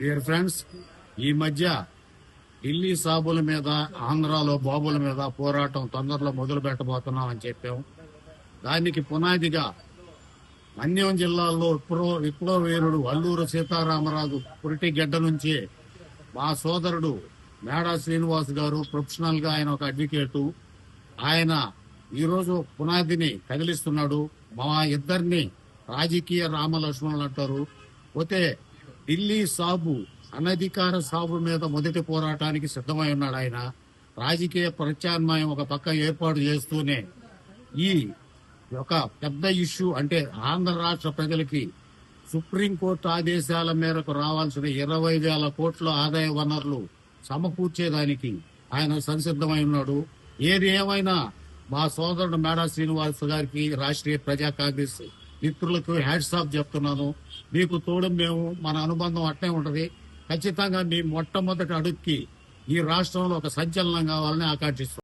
Dear friends, ఈ మధ్య ఢిల్లీ సాబుల మీద, ఆంధ్రాలో బాబుల మీద పోరాటం తొందరలో మొదలు పెట్టబోతున్నాం అని చెప్పాం. దానికి పునాదిగా మన్యం జిల్లాలో విప్లవ వీరుడు అల్లూరు సీతారామరాజు పురిటిగడ్డ నుంచి మా సోదరుడు మేడా శ్రీనివాస్ గారు, ప్రొఫెషనల్ గా ఆయన ఒక అడ్వకేటు, ఆయన ఈరోజు పునాదిని కదిలిస్తున్నాడు. మా ఇద్దరిని రాజకీయ రామలక్ష్మణులు అంటారు. పోతే ఢిల్లీ సాబు, అనధికార సాబు మీద మొదటి పోరాటానికి సిద్ధమై ఉన్నాడు. ఆయన రాజకీయ ప్రత్యామ్నాయం ఒక పక్క ఏర్పాటు చేస్తూనే ఈ ఒక పెద్ద ఇష్యూ అంటే ఆంధ్ర రాష్ట్ర ప్రజలకి సుప్రీంకోర్టు ఆదేశాల మేరకు రావాల్సిన 20,000 కోట్ల ఆదాయ వనరులు సమకూర్చేదానికి ఆయన సంసిద్ధమై ఉన్నాడు. ఏది ఏమైనా మా సోదరుడు మేడా శ్రీనివాస్ గారికి, రాష్ట్రీయ ప్రజా కాంగ్రెస్ మిత్రులకు హ్యాట్స్ ఆఫ్ చెప్తున్నాను. మీకు తోడు మేము, మన అనుబంధం అట్నే ఉంటది. ఖచ్చితంగా మీ మొట్టమొదటి అడుగుకి ఈ రాష్ట్రంలో ఒక సంచలనం కావాలని ఆకాంక్షిస్తున్నాం.